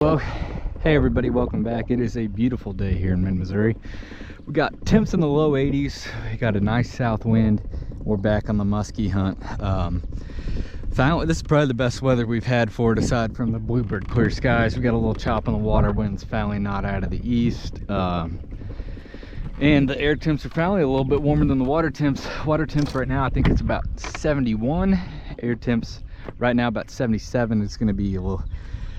Well, hey everybody, welcome back. It is a beautiful day here in Missouri. We got temps in the low 80s. We got a nice south wind. We're back on the muskie hunt. Finally, this is probably the best weather we've had for it, aside from the bluebird clear skies. We got a little chop on the water. Wind's finally not out of the east. And the air temps are finally a little bit warmer than the water temps. Water temps right now, I think it's about 71. Air temps right now about 77. It's going to be a little,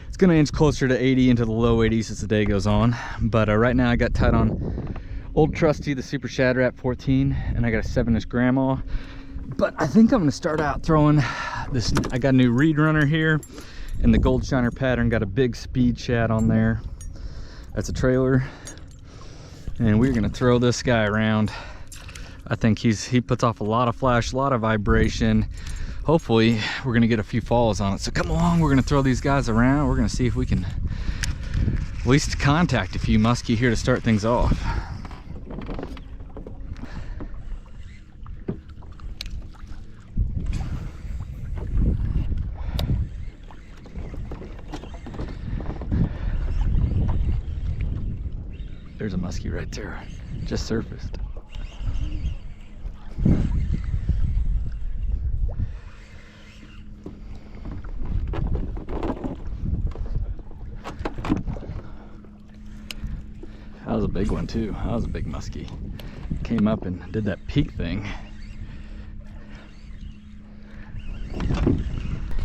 it's going to inch closer to 80 into the low 80s as the day goes on. But right now I got tied on old trusty, the Super Shad Rap 14, and I got a 7-inch grandma. But I think I'm going to start out throwing this. I got a new reed runner here, and the gold shiner pattern got a big speed shad on there. That's a trailer. And we're gonna throw this guy around. I think he puts off a lot of flash, a lot of vibration. Hopefully we're gonna get a few falls on it. So come along, we're gonna throw these guys around. We're gonna see if we can at least contact a few muskie here to start things off. There's a muskie right there, just surfaced. That was a big one too. That was a big muskie. Came up and did that peak thing.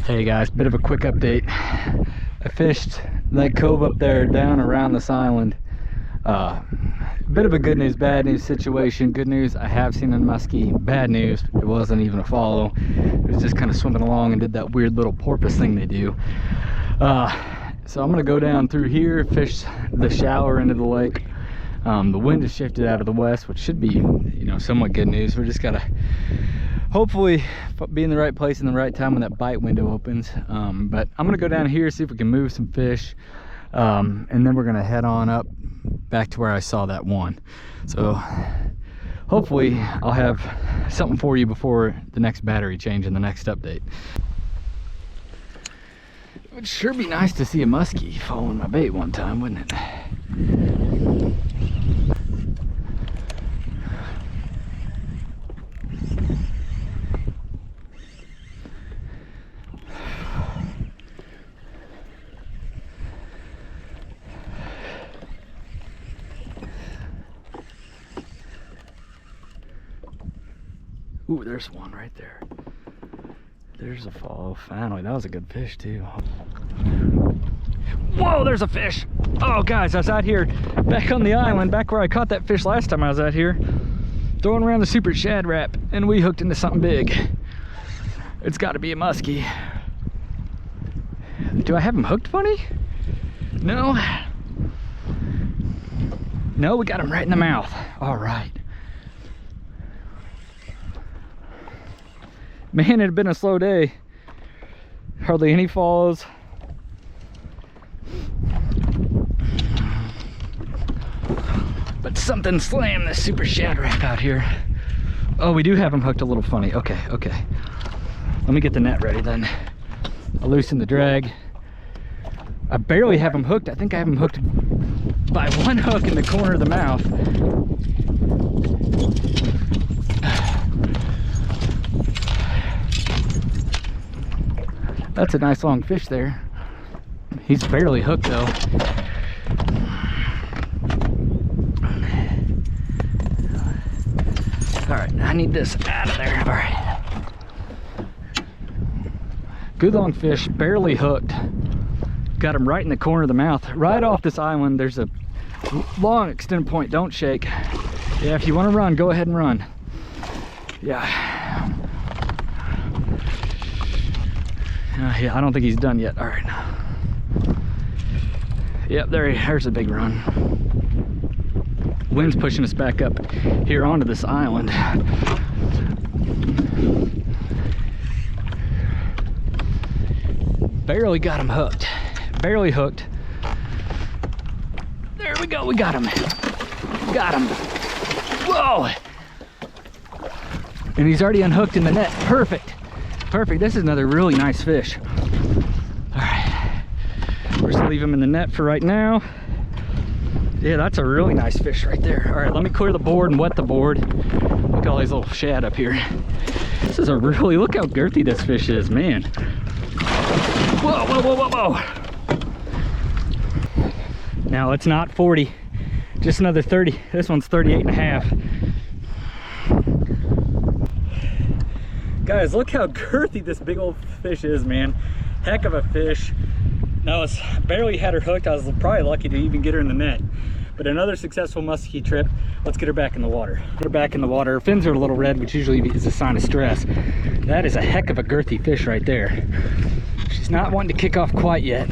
Hey guys, bit of a quick update. I fished that cove up there down around this island. Bit of a good news, bad news situation. Good news, I have seen a muskie. Bad news, it wasn't even a follow. It was just kind of swimming along and did that weird little porpoise thing they do. So I'm gonna go down through here, fish the shallower end of the lake. The wind has shifted out of the west, which should be, you know, somewhat good news. We're just gotta hopefully be in the right place in the right time when that bite window opens. But I'm gonna go down here, see if we can move some fish. And then we're gonna head on up back to where I saw that one. So hopefully I'll have something for you before the next battery change and the next update. It would sure be nice to see a muskie following my bait one time, wouldn't it? Ooh, there's one right there. There's a follow. Finally, that was a good fish too. Whoa, there's a fish. Oh guys, I was out here back on the island, back where I caught that fish last time I was out here, throwing around the Super Shad Rap, and we hooked into something big. It's got to be a muskie. Do I have him hooked funny? No. No, we got him right in the mouth. All right. Man, it had been a slow day. Hardly any falls. But something slammed this Super Shad Rap out here. Oh, we do have him hooked a little funny. Okay, okay. Let me get the net ready then. I'll loosen the drag. I barely have him hooked. I think I have him hooked by one hook in the corner of the mouth. That's a nice long fish there. He's barely hooked though. All right, I need this out of there. All right. Good long fish, barely hooked. Got him right in the corner of the mouth. Right off this island, there's a long extended point. Don't shake. Yeah, if you want to run, go ahead and run. Yeah. Yeah, I don't think he's done yet. All right. Yep, there's a big run. Wind's pushing us back up here onto this island. Barely got him hooked. Barely hooked. There we go, we got him. Got him. Whoa! And he's already unhooked in the net. Perfect. Perfect. This is another really nice fish. All right. We're just leave him in the net for right now. Yeah, that's a really nice fish right there. All right, let me clear the board and wet the board. Look at all these little shad up here. This is a really, look how girthy this fish is, man. Whoa, whoa, whoa, whoa, whoa. Now it's not 40, just another 30. This one's 38 and a half. Guys, look how girthy this big old fish is, man. Heck of a fish. Now, I barely had her hooked. I was probably lucky to even get her in the net. But another successful muskie trip. Let's get her back in the water. Get her back in the water. Her fins are a little red, which usually is a sign of stress. That is a heck of a girthy fish right there. She's not wanting to kick off quite yet.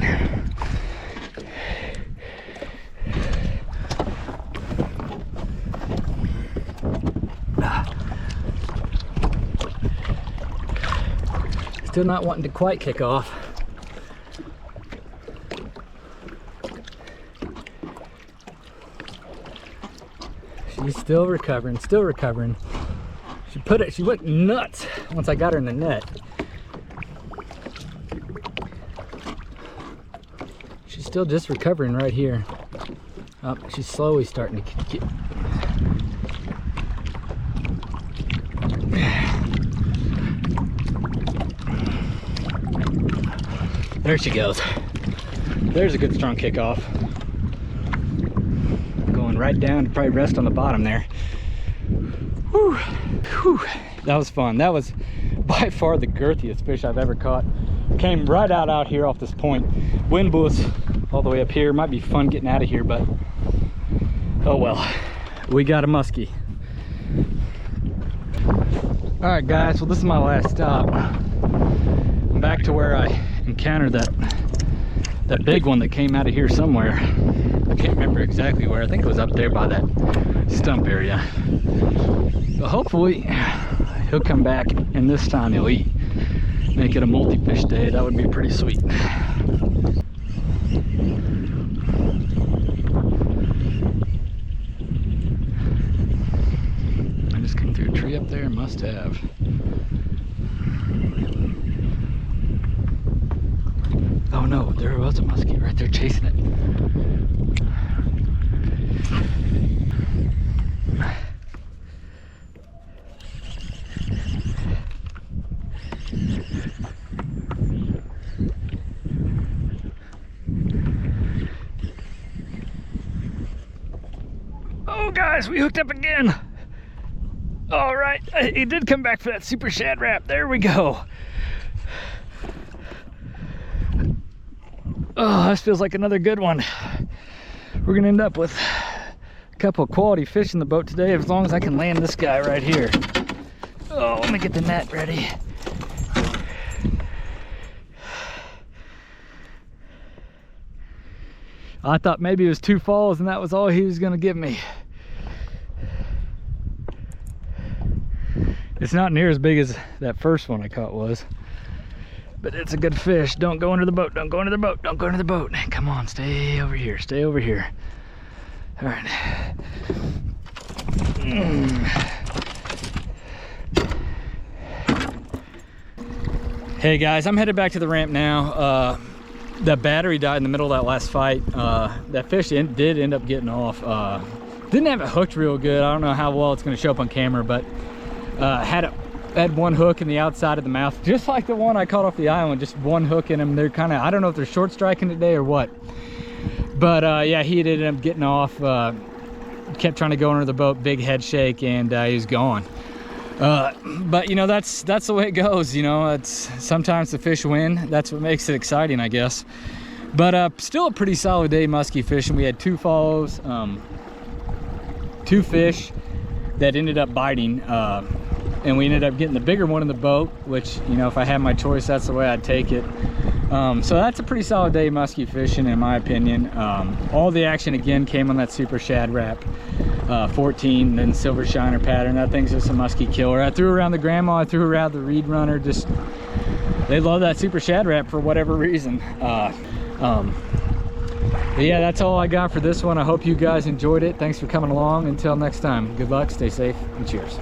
Still not wanting to quite kick off. She's still recovering, still recovering. She went nuts once I got her in the net. She's still just recovering right here. Oh, she's slowly starting to get. There she goes. There's a good strong kickoff. Going right down to probably rest on the bottom there. Whew. Whew. That was fun. That was by far the girthiest fish I've ever caught. Came right out here off this point. Wind blew us all the way up here. Might be fun getting out of here, but oh well. We got a muskie. All right, guys. Well, this is my last stop. I'm back to where I encountered that big one that came out of here somewhere. I can't remember exactly where. I think it was up there by that stump area. But hopefully he'll come back and this time he'll eat. Make it a multi-fish day. That would be pretty sweet. I just came through a tree up there. Must have. Oh no, there was a muskie right there chasing it. Oh guys, we hooked up again. All right, he did come back for that super shad wrap. There we go. Oh, this feels like another good one. We're gonna end up with a couple of quality fish in the boat today, as long as I can land this guy right here. Oh, let me get the net ready. I thought maybe it was 2 falls and that was all he was gonna give me. It's not near as big as that first one I caught was. But it's a good fish. Don't go under the boat. Don't go under the boat. Don't go under the boat. Come on, stay over here. Stay over here. All right. Hey guys, I'm headed back to the ramp now. The battery died in the middle of that last fight. That fish did end up getting off. Didn't have it hooked real good. I don't know how well it's going to show up on camera, but had one hook in the outside of the mouth, just like the one I caught off the island. Just one hook in them. They're kind of, I don't know if they're short striking today or what, but yeah, he ended up getting off. Kept trying to go under the boat, big head shake, and he was gone. But you know, that's the way it goes. You know, it's sometimes the fish win. That's what makes it exciting, I guess. But still a pretty solid day muskie fishing. We had 2 follows, 2 fish that ended up biting, and we ended up getting the bigger one in the boat, which, you know, if I had my choice, that's the way I'd take it. So that's a pretty solid day muskie fishing, in my opinion. All the action again came on that super shad wrap, 14, then silver shiner pattern. That thing's just a muskie killer. I threw around the grandma, I threw around the reed runner. Just, they love that super shad wrap for whatever reason. But yeah, that's all I got for this one. I hope you guys enjoyed it. Thanks for coming along. Until next time, good luck, stay safe, and cheers.